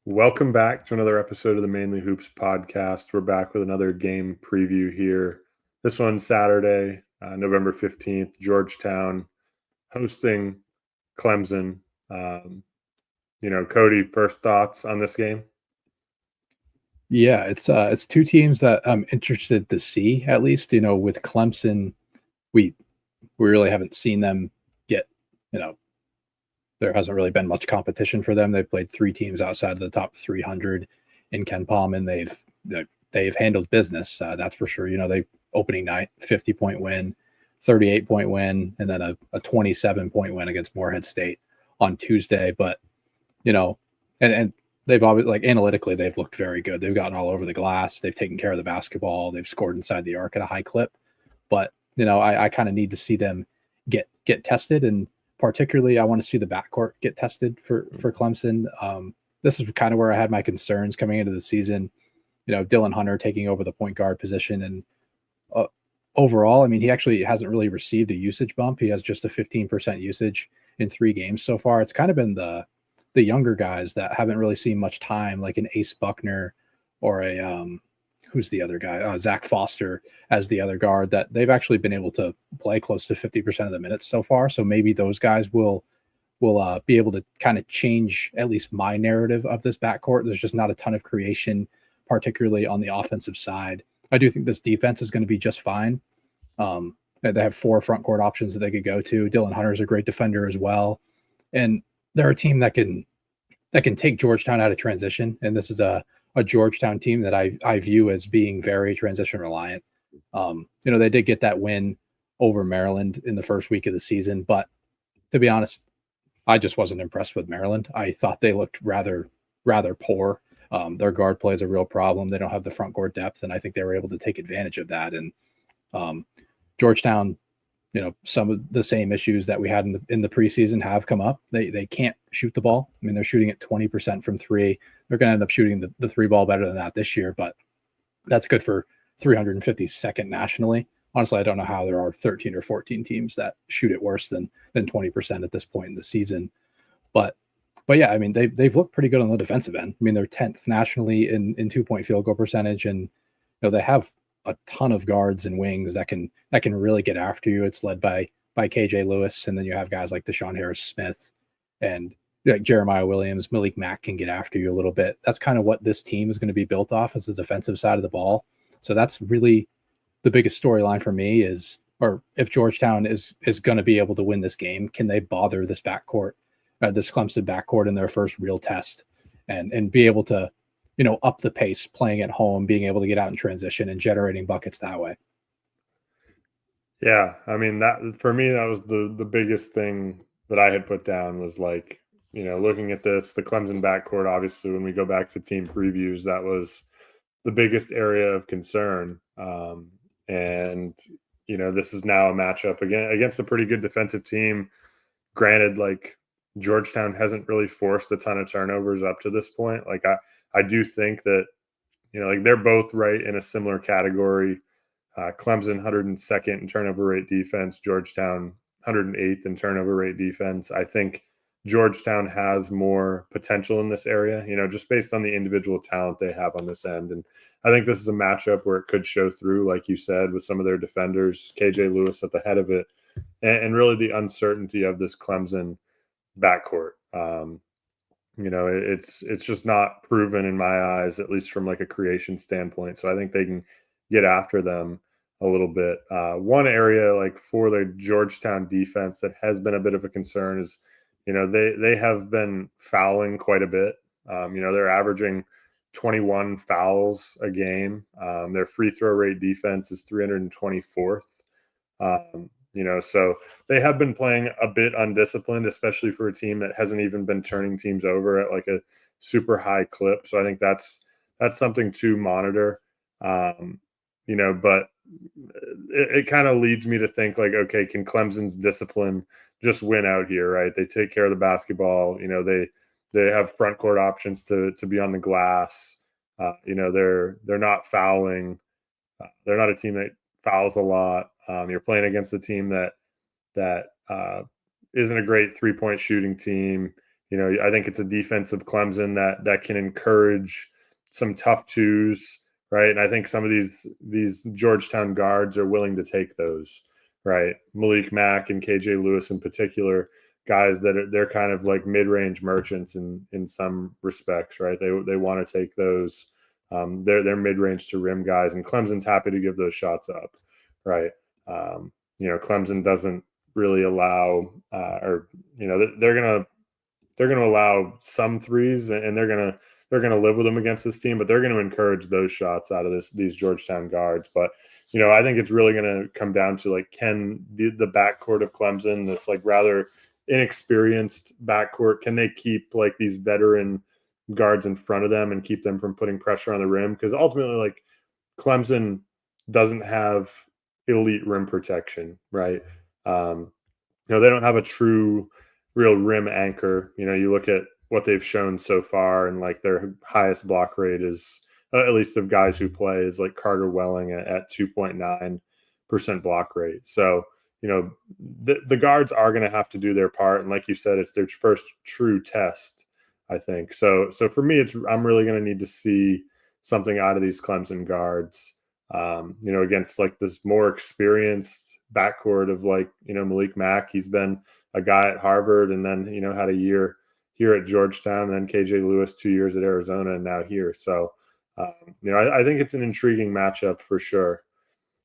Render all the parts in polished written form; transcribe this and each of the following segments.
Welcome back to another episode of the Mainly Hoops podcast. We're back with another game preview here. This one's Saturday, November 15th, Georgetown hosting Clemson. Cody, first thoughts on this game? Yeah, it's two teams that I'm interested to see, at least. With Clemson, we really haven't seen them get, you know, there hasn't really been much competition for them. They've played three teams outside of the top 300 in Ken Palm, and they've handled business. That's for sure. They opening night 50-point win, 38-point win, and then a 27-point win against Morehead State on Tuesday. But and they've always, like, analytically, they've looked very good. They've gotten all over the glass. They've taken care of the basketball. They've scored inside the arc at a high clip. But I kind of need to see them get tested, and particularly I want to see the backcourt get tested for Clemson. This is kind of where I had my concerns coming into the season. Dylan Hunter taking over the point guard position, and overall, I mean, he actually hasn't really received a usage bump. He has just a 15% usage in 3 games so far. It's kind of been the younger guys that haven't really seen much time, like an Ace Buckner or a who's the other guy, Zach Foster as the other guard, that they've actually been able to play close to 50% of the minutes so far. So maybe those guys will be able to kind of change at least my narrative of this backcourt. There's just not a ton of creation, particularly on the offensive side. I do think this defense is going to be just fine. They have 4 front court options that they could go to. Dylan Hunter is a great defender as well, and they're a team that can take Georgetown out of transition. And this is a Georgetown team that I view as being very transition reliant. They did get that win over Maryland in the first week of the season, but to be honest, I just wasn't impressed with Maryland. I thought they looked rather poor. Their guard play is a real problem. They don't have the front court depth, and I think they were able to take advantage of that. And Georgetown, some of the same issues that we had in the preseason have come up. They can't shoot the ball. I mean, they're shooting at 20% from 3. They're going to end up shooting the 3 ball better than that this year, but that's good for 352nd nationally. Honestly, I don't know how there are 13 or 14 teams that shoot it worse than 20% at this point in the season. But yeah, I mean, they've looked pretty good on the defensive end. I mean, they're 10th nationally in 2-point field goal percentage, and they have a ton of guards and wings that can really get after you. It's led by KJ Lewis, and then you have guys like Deshaun Harris-Smith and like Jeremiah Williams. Malik Mack can get after you a little bit. That's kind of what this team is going to be built off, as the defensive side of the ball. So that's really the biggest storyline for me is, or if Georgetown is going to be able to win this game, can they bother this backcourt, this Clemson backcourt in their first real test, and be able to up the pace playing at home, being able to get out in transition and generating buckets that way. Yeah, I mean, that for me, that was the biggest thing that I had put down was, like, looking at this, the Clemson backcourt, obviously, when we go back to team previews, that was the biggest area of concern. And this is now a matchup again against a pretty good defensive team. Granted, like, Georgetown hasn't really forced a ton of turnovers up to this point. Like, I do think that, like, they're both right in a similar category. Clemson 102nd in turnover rate defense, Georgetown 108th in turnover rate defense. I think Georgetown has more potential in this area, just based on the individual talent they have on this end. And I think this is a matchup where it could show through, like you said, with some of their defenders, KJ Lewis at the head of it, and really the uncertainty of this Clemson backcourt. It's just not proven in my eyes, at least from, like, a creation standpoint. So I think they can get after them a little bit. One area, like, for the Georgetown defense that has been a bit of a concern is, they have been fouling quite a bit. They're averaging 21 fouls a game. Their free throw rate defense is 324th. So they have been playing a bit undisciplined, especially for a team that hasn't even been turning teams over at, like, a super high clip. So I think that's something to monitor. But it kind of leads me to think, like, okay, can Clemson's discipline just win out here, right? They take care of the basketball. They have front court options to be on the glass. They're not fouling. They're not a team that fouls a lot. You're playing against a team that isn't a great 3-point shooting team. I think it's a defensive Clemson that can encourage some tough twos, right? And I think some of these Georgetown guards are willing to take those, right? Malik Mack and KJ Lewis in particular, guys they're kind of like mid-range merchants in some respects, right? They want to take those. They're mid-range to rim guys, and Clemson's happy to give those shots up, right? Clemson doesn't really allow, or they're gonna allow some threes, and they're gonna live with them against this team, but they're gonna encourage those shots out of these Georgetown guards. But I think it's really gonna come down to like, can the backcourt of Clemson, that's like rather inexperienced backcourt, can they keep like these veteran guards in front of them and keep them from putting pressure on the rim? Because ultimately, like, Clemson doesn't have elite rim protection, right? They don't have a true real rim anchor. You look at what they've shown so far, and like their highest block rate is, at least of guys who play, is like Carter Welling at 2.9% block rate. So, the guards are going to have to do their part. And like you said, it's their first true test, I think. So for me, I'm really going to need to see something out of these Clemson guards, against like this more experienced backcourt of like, Malik Mack. He's been a guy at Harvard, and then, had a year here at Georgetown, and then KJ Lewis 2 years at Arizona, and now here. So, I think it's an intriguing matchup for sure.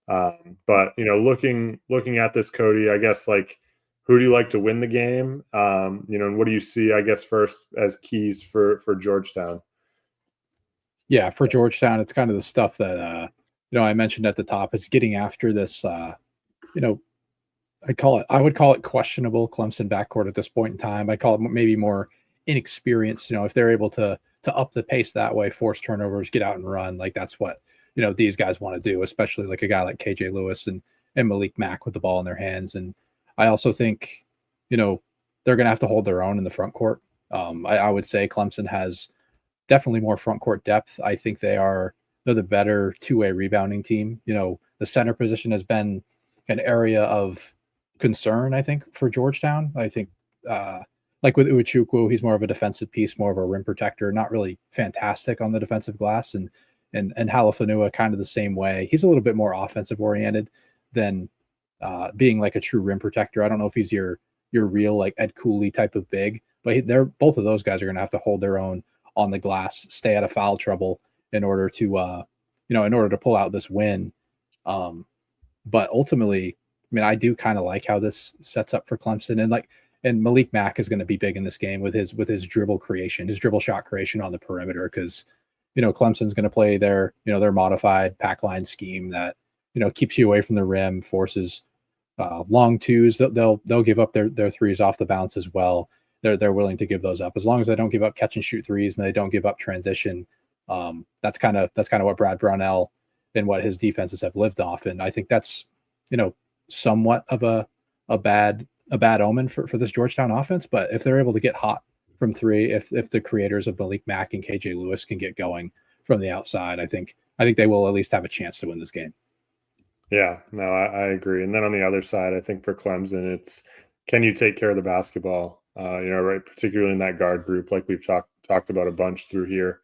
But looking at this, Cody, I guess, like, who do you like to win the game? And what do you see, I guess, first as keys for Georgetown? Yeah, for Georgetown, it's kind of the stuff that I mentioned at the top. It's getting after this. I would call it questionable Clemson backcourt at this point in time. I call it maybe more inexperienced. If they're able to up the pace that way, force turnovers, get out and run, like that's what these guys want to do, especially like a guy like KJ Lewis and Malik Mack with the ball in their hands. And I also think they're going to have to hold their own in the front court. I would say Clemson has definitely more front court depth. I think they're the better two-way rebounding team. The center position has been an area of concern, I think, for Georgetown. I think like with Uwachukwu, he's more of a defensive piece, more of a rim protector, not really fantastic on the defensive glass. And Halafanua kind of the same way. He's a little bit more offensive oriented than being like a true rim protector. I don't know if he's your real like Ed Cooley type of big, but they're both of those guys are going to have to hold their own on the glass, stay out of foul trouble in order to pull out this win. But ultimately, I mean, I do kind of like how this sets up for Clemson, and Malik Mack is going to be big in this game with his dribble creation, his dribble shot creation on the perimeter, because Clemson's going to play their modified pack line scheme that keeps you away from the rim, forces long twos. They'll give up their threes off the bounce as well. They're willing to give those up as long as they don't give up catch and shoot threes and they don't give up transition. That's kind of what Brad Brownell and what his defenses have lived off, and I think that's somewhat of a bad omen for this Georgetown offense. But if they're able to get hot from three, if the creators of Malik Mack and KJ Lewis can get going from the outside, I think they will at least have a chance to win this game. Yeah, no, I agree. And then on the other side, I think for Clemson, it's, can you take care of the basketball? Right, particularly in that guard group, like we've talked about a bunch through here.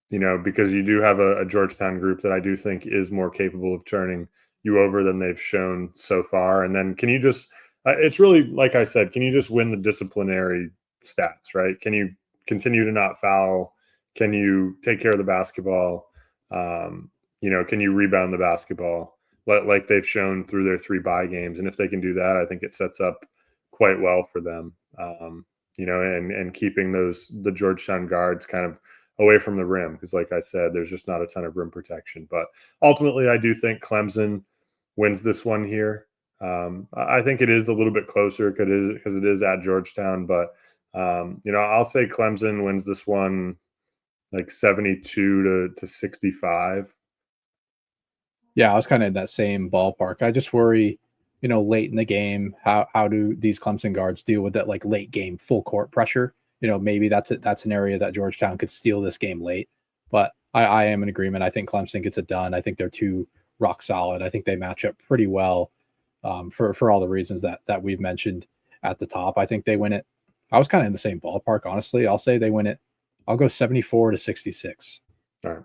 Because you do have a Georgetown group that I do think is more capable of turning you over than they've shown so far. And then can you just, it's really, like I said, can you just win the disciplinary stats, right? Can you continue to not foul? Can you take care of the basketball? Can you rebound the basketball like they've shown through their 3 bye games? And if they can do that, I think it sets up quite well for them, and keeping the Georgetown guards kind of away from the rim, because like I said, there's just not a ton of rim protection. But ultimately, I do think Clemson wins this one here. I think it is a little bit closer because it is at Georgetown, but I'll say Clemson wins this one like 72 to 65. Yeah, I was kind of in that same ballpark. I just worry, late in the game, how do these Clemson guards deal with that like late game full court pressure? Maybe that's an area that Georgetown could steal this game late. But I am in agreement. I think Clemson gets it done. I think they're too rock solid. I think they match up pretty well for all the reasons that we've mentioned at the top. I think they win it I was kind of in the same ballpark, honestly. I'll say they win it. I'll go 74-66. All right.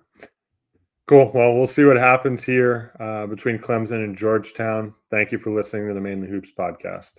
Cool. Well, we'll see what happens here between Clemson and Georgetown. Thank you for listening to the Mainly Hoops podcast.